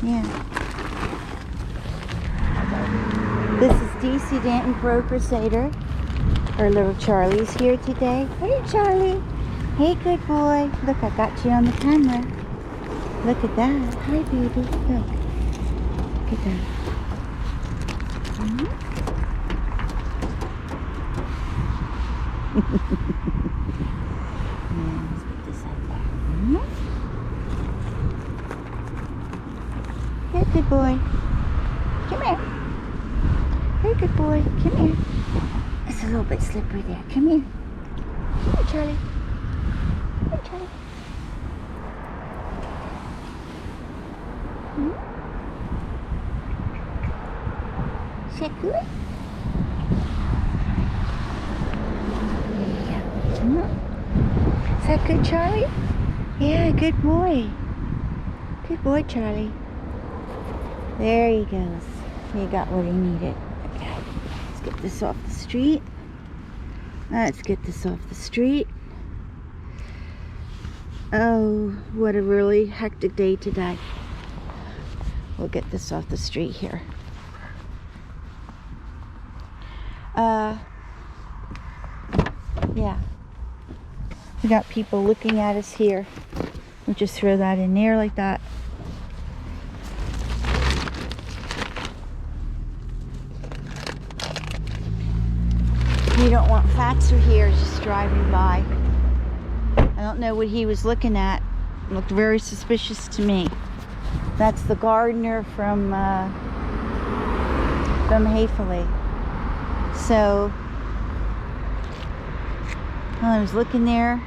Yeah. This is DC Danton Pro Crusader. Our little Charlie's here today. Hey, Charlie. Hey, good boy. Look, I got you on the camera. Look at that. Hi, baby. Look. Look at that. Yeah, let's put this out there. Hey, good boy. Come here. Hey, good boy. Come here. It's a little bit slippery there. Come here. Come here, Charlie. Come here, Charlie. Is that good? There you go. Is that good, Charlie? Yeah, good boy. Good boy, Charlie. There he goes. He got what he needed. Okay. Let's get this off the street. Let's get this off the street. Oh, what a really hectic day today. We'll get this off the street here. Yeah. We got people looking at us here. We'll just throw that in there like that. You don't want Fatser here just driving by. I don't know what he was looking at. It looked very suspicious to me. That's the gardener from Hayfully. So well, I was looking there.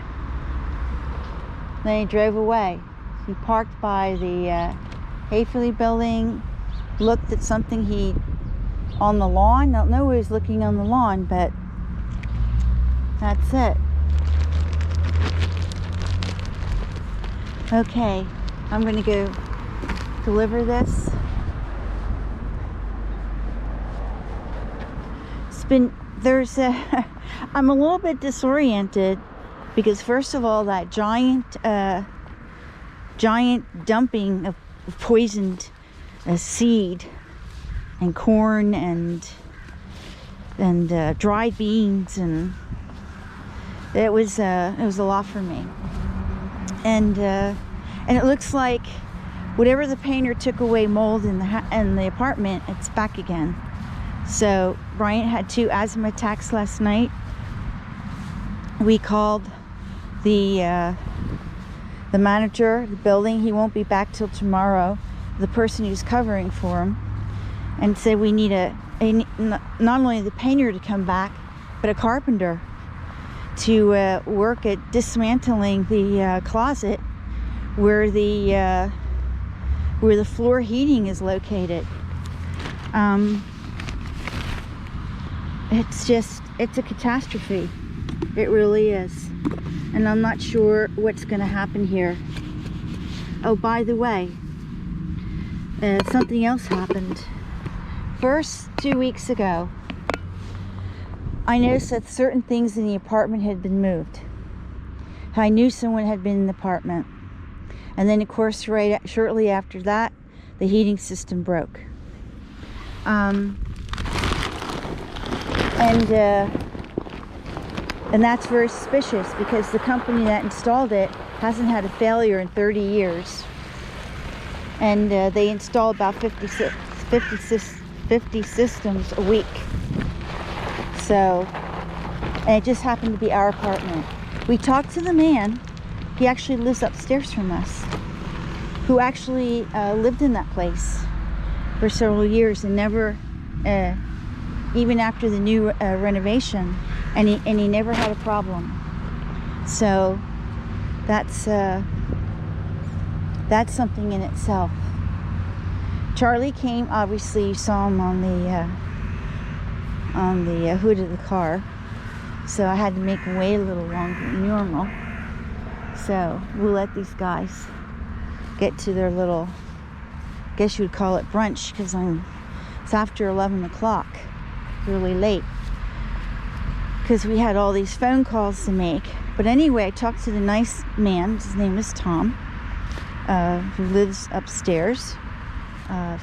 Then he drove away. He parked by the Hayfully building, looked at something on the lawn. I don't know what he was looking on the lawn, but that's it. Okay, I'm gonna go deliver this. I'm a little bit disoriented because first of all, that giant dumping of poisoned seed and corn and dried beans, and it was a lot for me. And it looks like whatever the painter took away mold in the apartment, it's back again. So Bryant had 2 asthma attacks last night. We called the manager of the building. He won't be back till tomorrow. The person who's covering for him, and said we need not only the painter to come back, but a carpenter to work at dismantling the closet where the floor heating is located. It's a catastrophe. It really is. And I'm not sure what's going to happen here. Oh, by the way, something else happened. First, 2 weeks ago, I noticed that certain things in the apartment had been moved. I knew someone had been in the apartment. And then, of course, shortly after that, the heating system broke. And that's very suspicious because the company that installed it hasn't had a failure in 30 years. And they install about 50 systems a week. So, and it just happened to be our apartment. We talked to the man. He actually lives upstairs from us, who actually lived in that place for several years and never, even after the new renovation, and he never had a problem. So that's something in itself. Charlie came. Obviously, you saw him on the hood of the car. So I had to make him wait a little longer than normal. So we'll let these guys get to their little, I guess you would call it brunch, because it's after 11 o'clock, really late, because we had all these phone calls to make. But anyway, I talked to the nice man. His name is Tom, who lives upstairs.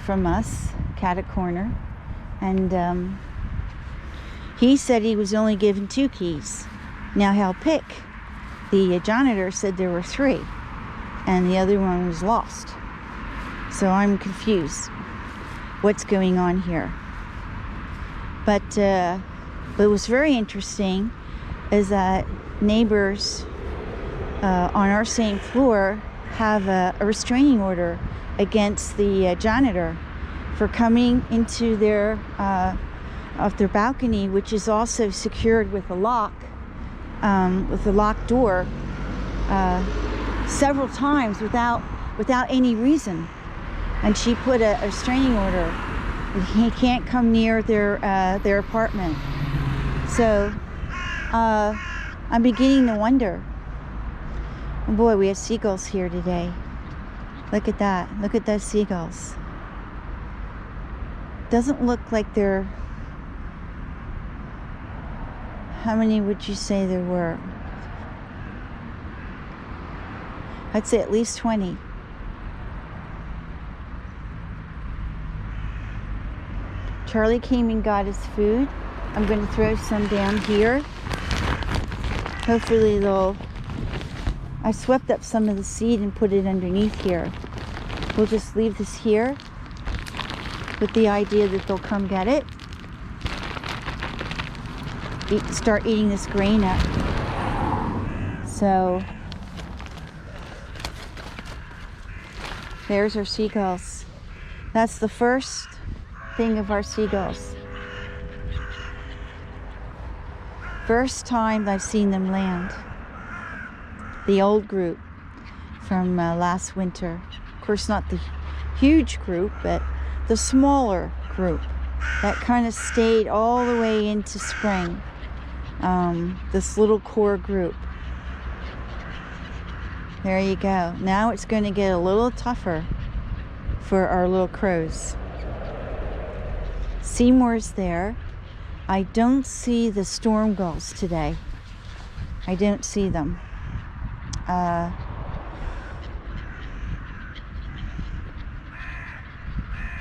from us, cat a corner, and he said he was only given 2 keys. Now he'll pick. The janitor said there were 3, and the other one was lost. So I'm confused. What's going on here? But what was very interesting is that neighbors on our same floor have a restraining order against the janitor for coming into their off their balcony, which is also secured with a lock, with a locked door, several times without any reason. And she put a restraining order. He can't come near their apartment. So I'm beginning to wonder. Oh boy, we have seagulls here today. Look at that. Look at those seagulls. Doesn't look like they're... How many would you say there were? I'd say at least 20. Charlie came and got his food. I'm going to throw some down here. Hopefully they'll... I swept up some of the seed and put it underneath here. We'll just leave this here with the idea that they'll come get it. Start eating this grain up. So there's our seagulls. That's the first thing of our seagulls. First time I've seen them land. The old group from last winter. Of course, not the huge group, but the smaller group that kind of stayed all the way into spring. This little core group. There you go. Now it's going to get a little tougher for our little crows. Seymour's there. I don't see the storm gulls today. I don't see them.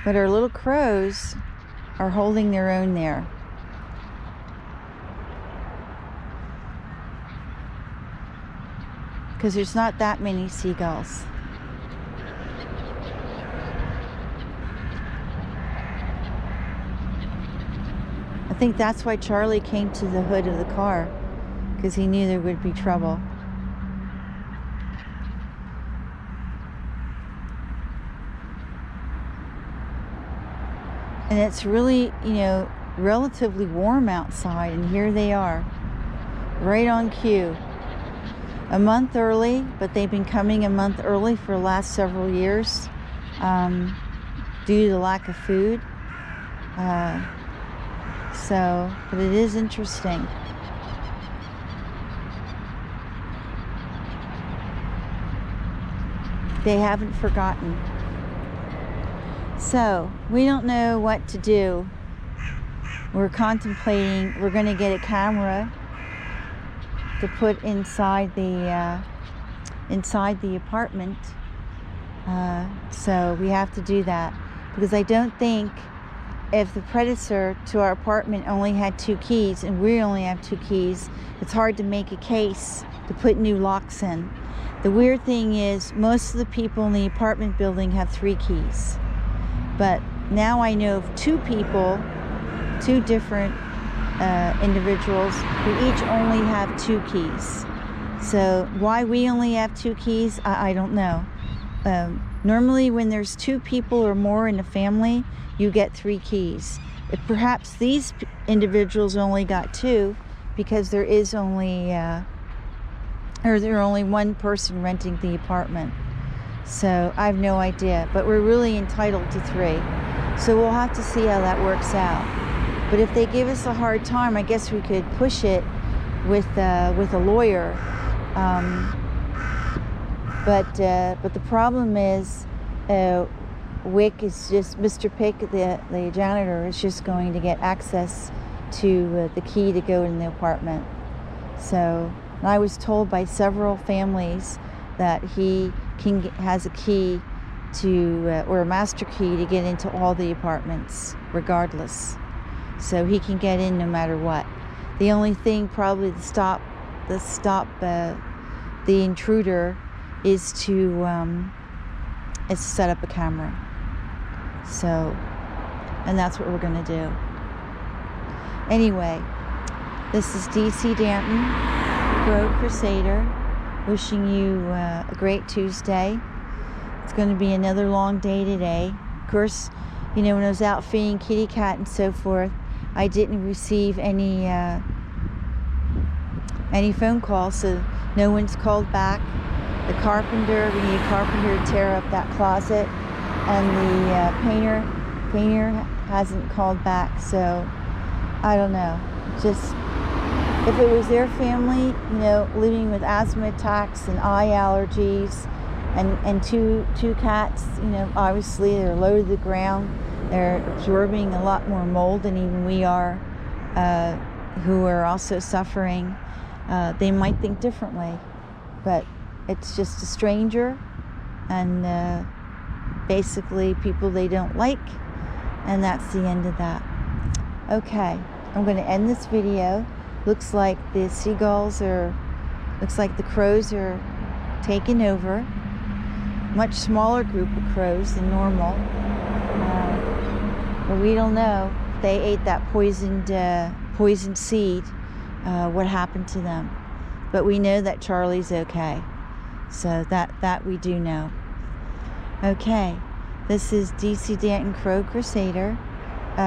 But our little crows are holding their own there. Because there's not that many seagulls. I think that's why Charlie came to the hood of the car, because he knew there would be trouble. And it's really, relatively warm outside, and here they are, right on cue. A month early, but they've been coming a month early for the last several years due to the lack of food. But it is interesting. They haven't forgotten. So, we don't know what to do. We're contemplating, we're going to get a camera to put inside the apartment. So we have to do that, because I don't think, if the predator to our apartment only had 2 keys and we only have 2 keys, it's hard to make a case to put new locks in. The weird thing is, most of the people in the apartment building have 3 keys. But now I know of 2 people, 2 different individuals who each only have 2 keys. So why we only have 2 keys, I don't know. Normally when there's 2 people or more in a family, you get 3 keys. If perhaps these individuals only got 2 because there is only only one person renting the apartment. So I have no idea, but we're really entitled to 3. So we'll have to see how that works out. But if they give us a hard time, I guess we could push it with a lawyer. But the problem is, Wick is just, Mr. Pick, the janitor, is just going to get access to the key to go in the apartment. So I was told by several families that he has a key or a master key to get into all the apartments regardless. So he can get in no matter what. The only thing probably to stop the intruder is to set up a camera. So, and that's what we're going to do. Anyway, this is DC Danton, Crow Crusader, wishing you a great Tuesday. It's going to be another long day today. Of course, you know, when I was out feeding kitty cat and so forth, I didn't receive any phone calls, so no one's called back. The carpenter, we need a carpenter to tear up that closet, and the painter hasn't called back. So I don't know. Just if it was their family, you know, living with asthma attacks and eye allergies, and two cats, you know, obviously they're low to the ground. They're absorbing a lot more mold than even we are, who are also suffering. They might think differently, but it's just a stranger, and basically people they don't like, and that's the end of that. Okay, I'm going to end this video. Looks like the crows are taking over. Much smaller group of crows than normal. But we don't know if they ate that poisoned seed, what happened to them. But we know that Charlie's okay. So that we do know. Okay, this is DC Danton Crow Crusader.